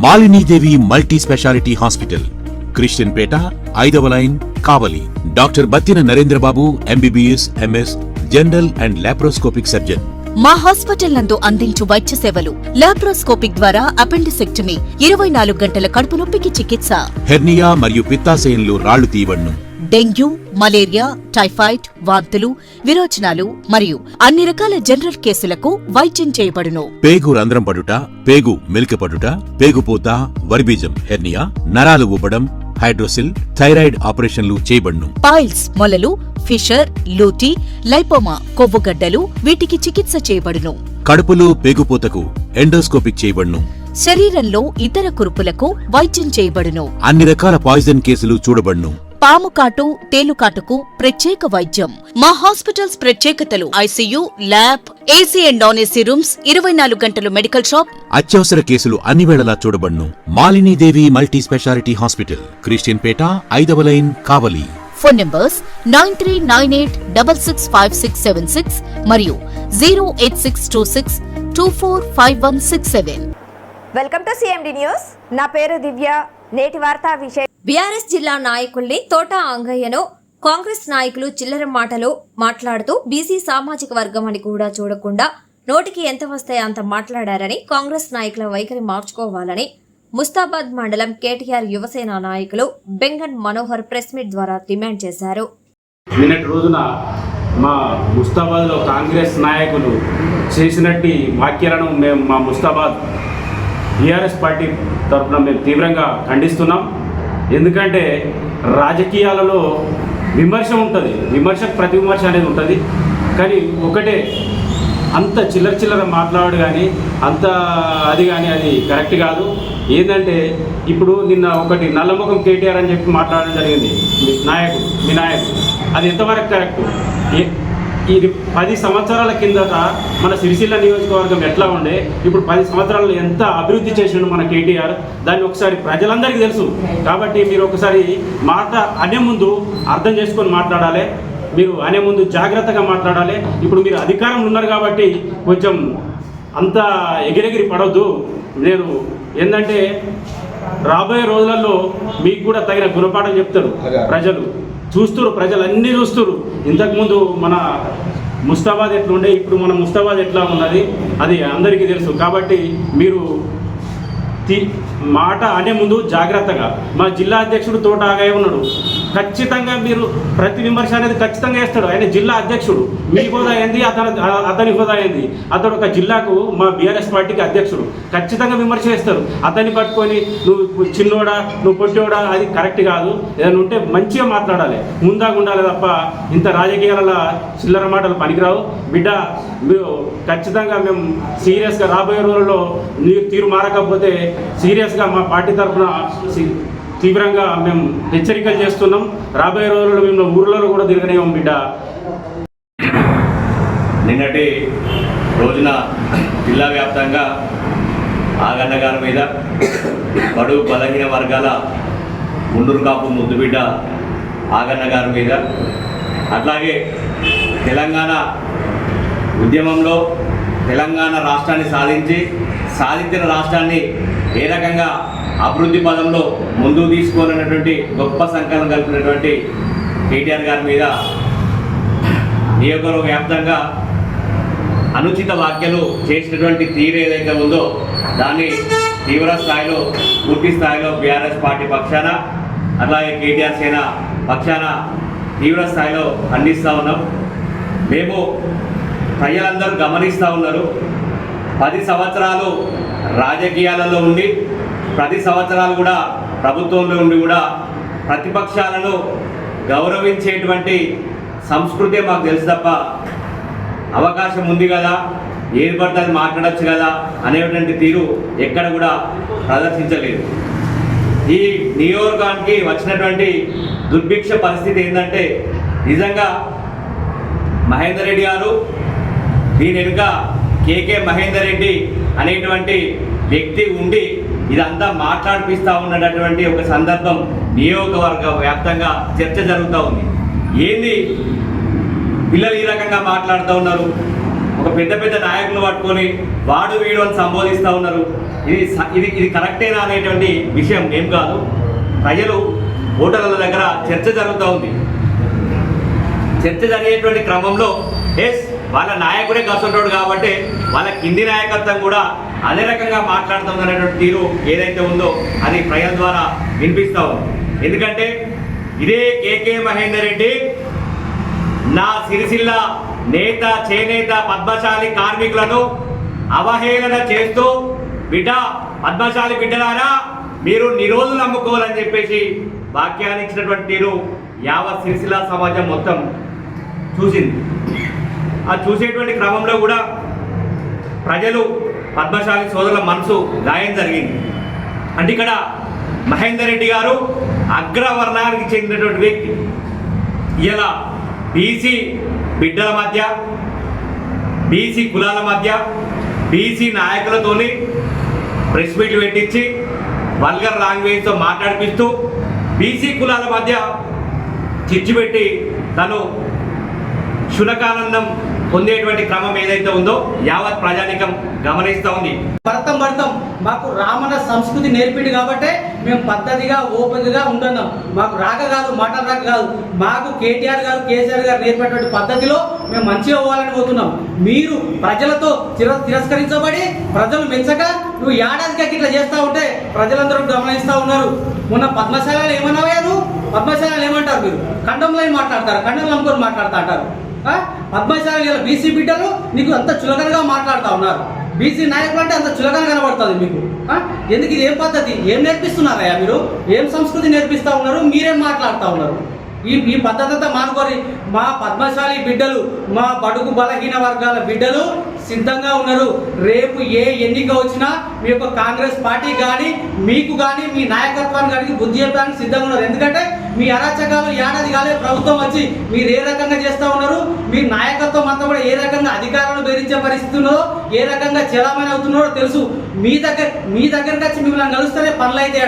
Malinidevi multi speciality hospital, Christian Peta, 5వ line, Kavali. Doctor Battina Narendrababu, MBBS, MS, general and laparoscopic surgeon. మా hospital నందు అందించు వైద్య సేవలు: లాప్రోస్కోపిక్ ద్వారా అపెండిసెక్టమీ, 24 గంటల కడుపు నొప్పికి చికిత్స, హెర్నియా మరియు పిత్తాశయంలో రాళ్లు తీయబడును. డెంగ్యూ, మలేరియా, టైఫాయిడ్, వాంతులు, విరోచనాలు మరియు అన్ని రకాల జనరల్ కేసులకు వైద్యం చేయబడును. పేగు రంధ్రం పడుట, పేగు మెలికపడుట, పేగుపోత, వర్బీజం, హెర్నియా, నరాలు ఊపడం, హైడ్రోసిల్, థైరాయిడ్ ఆపరేషన్లు చేయబడును. పైల్స్, మొలలు, ఫిషర్, లూటీ, లైపోమా, కొవ్వుగడ్డలు, వీటికి చికిత్స చేయబడును. కడుపులో పేగుపోతకు ఎండోస్కోపిక్ చేయబడును. శరీరంలో ఇతర కురుపులకు వైద్యం చేయబడును. అన్ని రకాల పాయిజన్ కేసులు చూడబడును. పాము కాటు, తేలుకాటుకు ప్రత్యేక వైద్యం. మా హాస్పిటల్స్ ప్రత్యేకతలు: ICU, lab, AC and non AC rooms, 24 గంటలు మెడికల్ షాప్. అత్యవసర కేసులు అన్ని వేళలా చూడబడును. Malinidevi multi speciality hospital, Christian Peta, 5వ లైన్, కావలి. ఫోన్ నంబర్స్ 9398665676 మరియు 08626245167. Welcome to CMD news. నా పేరు దివ్య. నేటి వార్తా విషయం: బీఆర్ఎస్ జిల్లా నాయకుల్ని తోట అంగయ్యను కాంగ్రెస్ నాయకులు చిల్లర మాటలు మాట్లాడుతూ బీసీ సామాజిక వర్గం అని కూడా చూడకుండా నోటికి ఎంత వస్తాయో అంత మాట్లాడారని, కాంగ్రెస్ నాయకుల వైఖరి మార్చుకోవాలని ముస్తాబాద్ మండలం కేటీఆర్ యువసేన నాయకులు బెంగన్ మనోహర్ ప్రెస్ మీట్ ద్వారా డిమాండ్ చేశారు. నిన్నటి రోజున మా ముస్తాబాద్లో కాంగ్రెస్ నాయకులు చేసినట్టు వ్యాఖ్యలను మేము మా ముస్తాబాద్ బీఆర్ఎస్ పార్టీ తరఫున మేము తీవ్రంగా ఖండిస్తున్నాం. ఎందుకంటే రాజకీయాలలో విమర్శ ఉంటుంది, విమర్శకు ప్రతి విమర్శ అనేది ఉంటుంది. కానీ ఒకటే, అంత చిల్లర మాట్లాడు కానీ అంత అది కానీ అది కరెక్ట్ కాదు. ఏంటంటే ఇప్పుడు నిన్న ఒకటి నల్లముఖం కేటీఆర్ అని చెప్పి మాట్లాడడం జరిగింది మీ నాయకుడు. అది ఎంతవరకు కరెక్ట్? ఇది 10 సంవత్సరాల కిందట మన సిరిసిల్ల నియోజకవర్గం ఎట్లా ఉండే, ఇప్పుడు 10 సంవత్సరాలు ఎంత అభివృద్ధి చేసిండు మన కేటీఆర్, దాన్ని ఒకసారి ప్రజలందరికీ తెలుసు. కాబట్టి మీరు ఒకసారి మాట అనే ముందు అర్థం చేసుకొని మాట్లాడాలి. మీరు అనే ముందు జాగ్రత్తగా మాట్లాడాలి. ఇప్పుడు మీరు అధికారంలో ఉన్నారు కాబట్టి కొంచెం అంత ఎగిరెగిరి పడవద్దు. నేను ఏంటంటే రాబోయే రోజులలో మీకు కూడా తగిన గుణపాఠం చెప్తారు ప్రజలు. ప్రజలు అన్నీ చూస్తున్నారు. ఇంతకుముందు మన ముస్తాబాద్ ఎట్లా ఉండే, ఇప్పుడు మన ముస్తాబాద్ ఎట్లా ఉన్నది అది అందరికీ తెలుసు. కాబట్టి మీరు మాట అనే ముందు జాగ్రత్తగా. మా జిల్లా అధ్యక్షుడు తోట ఆగయ్య ఉన్నాడు. ఖచ్చితంగా మీరు ప్రతి విమర్శ అనేది ఖచ్చితంగా వేస్తాడు. ఆయన జిల్లా అధ్యక్షుడు. మీ హోదా ఏంది, అతని హోదా ఏంది? అతడు ఒక జిల్లాకు మా బీఆర్ఎస్ పార్టీకి అధ్యక్షుడు. ఖచ్చితంగా విమర్శ చేస్తారు. అతన్ని పట్టుకొని నువ్వు చిన్నోడా, నువ్వు పొట్టోడా, అది కరెక్ట్ కాదు. ఏదైనా ఉంటే మంచిగా మాట్లాడాలి, ముందాగా ఉండాలి తప్ప ఇంత రాజకీయాల చిల్లర మాటలు పనికిరావు. బిడ్డ, మీరు ఖచ్చితంగా మేము సీరియస్గా రాబోయే రోజుల్లో మీరు తీరు మారకపోతే సీరియస్గా మా పార్టీ తరఫున తీవ్రంగా మేము హెచ్చరికలు చేస్తున్నాం. రాబోయే రోజుల్లో మేము ఊర్లలో కూడా తిరగనేమో బిడ్డ. నిన్నటి రోజున జిల్లా వ్యాప్తంగా ఆగన్న గారి మీద, బడుగు బలహీన వర్గాల ముండూరు కాపు ముద్దుబిడ్డ ఆగన్న గారి మీద, అట్లాగే తెలంగాణ ఉద్యమంలో తెలంగాణ రాష్ట్రాన్ని సాధించిన రాష్ట్రాన్ని ఏ రకంగా అభివృద్ధి పదంలో ముందుకు తీసుకోవాలన్నటువంటి గొప్ప సంకల్పం కలిపినటువంటి కేటీఆర్ గారి మీద నియోజకవర్గ వ్యాప్తంగా అనుచిత వ్యాఖ్యలు చేసినటువంటి తీరు ఏదైతే ఉందో దాన్ని తీవ్ర స్థాయిలో, పూర్తి స్థాయిలో బీఆర్ఎస్ పార్టీ పక్షాన, అట్లాగే కేటీఆర్ సేన పక్షాన తీవ్ర స్థాయిలో ఖండిస్తూ ఉన్నాం. మేము ప్రజలందరూ గమనిస్తూ ఉన్నారు. 10 సంవత్సరాలు రాజకీయాలలో ఉండి, 10 సంవత్సరాలు కూడా ప్రభుత్వంలో ఉండి కూడా ప్రతిపక్షాలను గౌరవించేటువంటి సంస్కృతి మాకు తెలుసు తప్ప అవకాశం ఉంది కదా, ఏది పడితే అది మాట్లాడచ్చు కదా అనేటువంటి తీరు ఎక్కడ కూడా ప్రదర్శించలేదు. ఈ నియోజకవర్గానికి వచ్చినటువంటి దుర్భిక్ష పరిస్థితి ఏంటంటే, నిజంగా మహేందర్ రెడ్డి గారు, దీని వెనుక కేకే మహేందర్ రెడ్డి అనేటువంటి వ్యక్తి ఉండి ఇదంతా మాట్లాడిపిస్తూ ఉన్నటువంటి ఒక సందర్భం నియోజకవర్గ వ్యాప్తంగా చర్చ జరుగుతూ ఉంది. ఏంది పిల్లలు ఈ రకంగా మాట్లాడుతూ ఉన్నారు? ఒక పెద్ద నాయకులు పట్టుకొని వాడు వీడు అని సంబోధిస్తూ ఉన్నారు. ఇది కరెక్టేనా అనేటువంటి విషయం ఏం కాదు. ప్రజలు ఓటర్ల దగ్గర చర్చ జరుగుతూ ఉంది. చర్చ జరిగేటువంటి క్రమంలో వాళ్ళ నాయకుడే కసుంటాడు కాబట్టి వాళ్ళ కింది నాయకత్వం కూడా అదే రకంగా మాట్లాడుతుందనేటువంటి తీరు ఏదైతే ఉందో అది ప్రజల ద్వారా వినిపిస్తూ ఉంది. ఎందుకంటే ఇదే కేకే మహేందర్ రెడ్డి నా సిరిసిల్ల నేత చేనేత పద్మశాలి కార్మికులను అవహేళన చేస్తూ పద్మశాలి బిడ్డలారా మీరు నిరోధులు నమ్ముకోవాలని చెప్పేసి వాక్యాన్ని ఇచ్చినటువంటి తీరు యావత్ సిరిసిల్ల సమాజం మొత్తం చూసింది. ఆ చూసేటువంటి క్రమంలో కూడా ప్రజలు పద్మశాలి సోదరుల మనసు గాయం జరిగింది. అంటే ఇక్కడ మహేందర్ రెడ్డి గారు అగ్రవర్ణానికి చెందినటువంటి వ్యక్తి. ఇలా బీసీ బిడ్డల మధ్య, బీసీ కులాల మధ్య, బీసీ నాయకులతోని ప్రెస్ మీట్ పెట్టించి వల్గర్ లాంగ్వేజ్తో మాట్లాడిపిస్తూ బీసీ కులాల మధ్య చిచ్చు పెట్టి తను శునకానందం పొందేటువంటి క్రమం ఏదైతే ఉందో యావత్ ప్రజానికం గమనిస్తూ ఉంది. భరతం మాకు రామణ సంస్కృతి నేర్పిండు కాబట్టి మేము పద్ధతిగా ఓపెన్గా ఉంటున్నాం. మాకు రాక కాదు, మాటలు రాక కాదు, మాకు కేటీఆర్ గారు కేసీఆర్ గారు నేర్పేటువంటి పద్ధతిలో మేము మంచిగా పోవాలని పోతున్నాం. మీరు ప్రజలతో తిరస్కరించబడి ప్రజలు మెచ్చక నువ్వు ఏడాదికి ఇట్లా చేస్తూ ఉంటే ప్రజలందరూ గమనిస్తూ ఉన్నారు. మొన్న పద్మశాలలో ఏమన్నావా? నువ్వు పద్మశాలలో ఏమంటారు? మీరు ఖండంలో మాట్లాడతారు, ఖండంలో అనుకొని మాట్లాడుతూ అంటారు. పద్మశాలి బీసీ బిడ్డలు నీకు అంత చులకనగా మాట్లాడుతూ ఉన్నారు. బీసీ నాయకులు అంటే అంత చులకన కనబడుతుంది మీకు. ఎందుకు? ఇది ఏం పద్ధతి? ఏం నేర్పిస్తున్నారయ్యా మీరు? ఏం సంస్కృతి నేర్పిస్తూ ఉన్నారు? మీరేం మాట్లాడుతూ ఉన్నారు? ఈ పద్ధతి అంతా మానుకోరి. మా పద్మశాలి బిడ్డలు, మా బడుగు బలహీన వర్గాల బిడ్డలు సిద్ధంగా ఉన్నారు. రేపు ఏ ఎన్నిక వచ్చినా మీ యొక్క కాంగ్రెస్ పార్టీ కానీ మీకు కానీ మీ నాయకత్వాన్ని కానీ బుద్ధి చెప్పడానికి సిద్ధంగా ఉన్నారు. ఎందుకంటే మీ అరాచకాలు ఏడాది కాలే ప్రభుత్వం వచ్చి మీరు ఏ రకంగా చేస్తూ ఉన్నారు, మీ నాయకత్వం అంతా కూడా ఏ రకంగా అధికారులను బెదిరించే పరిస్థితి ఉన్నదో, ఏ రకంగా చలామణి అవుతున్నారో తెలుసు. మీ దగ్గరకు వచ్చి మిమ్మల్ని కలుస్తేనే పనులు అయితే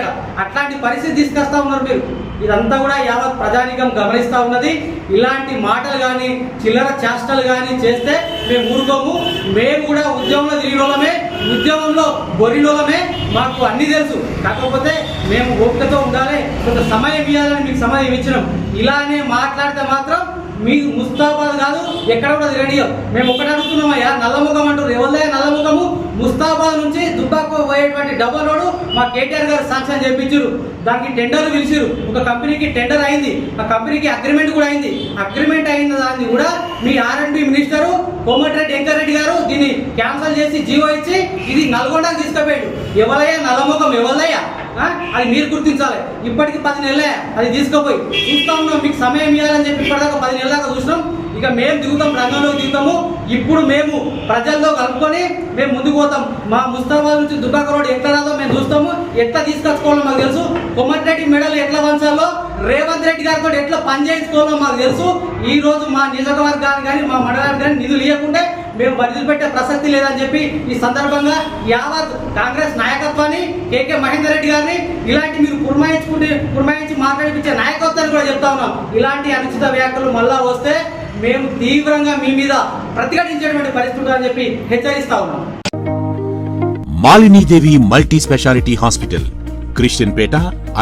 అట్లాంటి పరిస్థితి తీసుకొస్తా ఉన్నారు మీరు. ఇదంతా కూడా యావత్ ప్రజానికం గమనిస్తూ ఉన్నది. ఇలాంటి మాటలు కానీ చిల్లర చేష్టలు కానీ చేస్తే మేము ఊరుకోము. మేము కూడా ఉద్యమంలో తిరిగినోళ్ళమే, ఉద్యమంలో బొరినోళ్ళమే, మాకు అన్నీ తెలుసు. కాకపోతే మేము ఓపికతో ఉండాలి, కొంత సమయం ఇవ్వాలని మీకు సమయం ఇచ్చినాం. ఇలానే మాట్లాడితే మాత్రం మీకు ముస్తాబాద్ కాదు, ఎక్కడ కూడా తిరగడియం. మేము ఒకటి అడుగుతున్నామయ్యా, నల్లముఖం అంటారు. ఎవరిదయ్యా నల్లముఖము? ముస్తాబాద్ నుంచి దుబ్బాకు పోయేటువంటి డబల్ రోడ్డు మా కేటీఆర్ గారు శాంక్షన్ చేయించారు. దానికి టెండర్లు పిలిచారు. ఒక కంపెనీకి టెండర్ అయింది, ఆ కంపెనీకి అగ్రిమెంట్ కూడా అయింది. అగ్రిమెంట్ అయిన దాన్ని కూడా మీ R&B మినిస్టరు కోమటిరెడ్డి వెంకటరెడ్డి గారు దీన్ని క్యాన్సల్ చేసి జీవో ఇచ్చి ఇది నల్గొండకు తీసుకుపోయాడు. ఎవరయ్యా నల్లముఖం? ఎవరిదయ్యా? అది మీరు గుర్తించాలి. ఇప్పటికి 10 నెలలే అది తీసుకుపోయి చూస్తా ఉన్నాం. మీకు సమయం ఇవ్వాలని చెప్పి ఇప్పటిదాకా 10 నెలల దాకా చూసినాం. ఇక మేము దిగుతాం, రంగంలోకి దిగుతాము. ఇప్పుడు మేము ప్రజల్లో కలుపుకొని మేము ముందుకు పోతాం. మా ముస్తాబాద్ నుంచి దుబ్బాక రోడ్ ఎట్లా రాదో మేము చూస్తాము. ఎట్లా తీసుకొచ్చుకోవాలో మాకు తెలుసు. కోమటిరెడ్డి మెడలు ఎట్లా వంచాలో, రేవంత్ రెడ్డి గారితో ఎట్లా పని చేయించుకోవాలో మాకు తెలుసు. ఈ రోజు మా నియోజకవర్గాన్ని కానీ మా మండలానికి కానీ నిధులు ఇవ్వకుంటే మేము వదిలిపెట్టే ప్రసక్తి లేదని చెప్పి ఈ సందర్భంగా యావత్ కాంగ్రెస్ నాయకత్వాన్ని, కేకే మహేందర్ రెడ్డి గారిని ఇలాంటి మీరు పురమాయించి మాట్లాడిపించే నాయకత్వాన్ని కూడా చెప్తా ఉన్నాం. ఇలాంటి అనుచిత వ్యాఖ్యలు మళ్ళా వస్తే మేము తీవ్రంగా మీ మీద ప్రతిఘటించేటువంటి పరిస్థితి అని చెప్పి హెచ్చరిస్తా ఉన్నాం. Malinidevi multi speciality hospital, Christian Peta,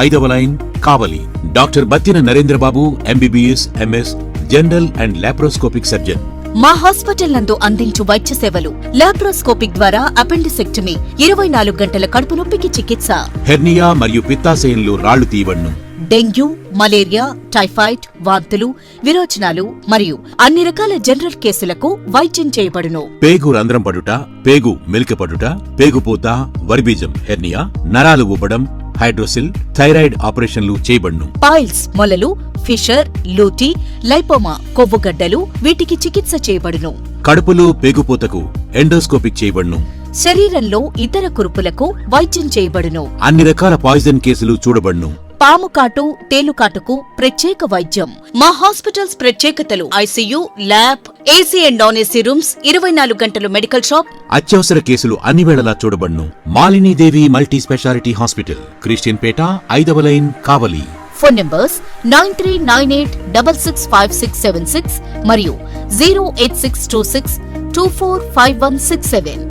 5వ line, Kavali. Doctor Battina Narendrababu MBBS MS general and laparoscopic surgeon. మా హాస్పిటల్ నందు అందించు వైద్య సేవలు: లాప్రోస్కోపిక్ ద్వారా అపెండిసెక్టమీ, 24 గంటల కడుపు నొప్పికి చికిత్స, హెర్నియా మరియు పిత్తాశయంలో రాళ్లు తీయబడును, డెంగ్యూ, మలేరియా, టైఫాయిడ్, వాంతులు, విరోచనాలు మరియు అన్ని రకాల జనరల్ కేసులకు వైద్యం చేయబడును. పేగు రంధ్రం పడుట, పేగు మెలికపడుట, పేగుపూత, వర్బీజం, హెర్నియా, నరాలు ఊపడం, హైడ్రోసిల్, థైరాయిడ్ ఆపరేషన్లు చేయబడును. పైల్స్, మొలలు, ఫిషర్, లూటీ, లైపోమా, కొవ్వుగడ్డలు వీటికి చికిత్స చేయబడును. కడుపులో పేగుపూతకు ఎండోస్కోపిక్ చేయబడును. శరీరంలో ఇతర కురుపులకు వైద్యం చేయబడును. అన్ని రకాల పాయిజన్ కేసులు చూడబడును. పాము కాటు, తేలుకాటుకు ప్రత్యేక వైద్యం. మా హాస్పిటల్స్ ప్రత్యేకతలు: ICU, lab, AC and non AC rooms, 24 గంటలు మెడికల్ షాప్. అత్యవసర కేసులు అన్ని వేళలా చూడబడును. Malinidevi multi speciality hospital, Christian Peta, 5వ లైన్, కావలి. ఫోన్ నంబర్స్ 9398665676 మరియు 08626245167.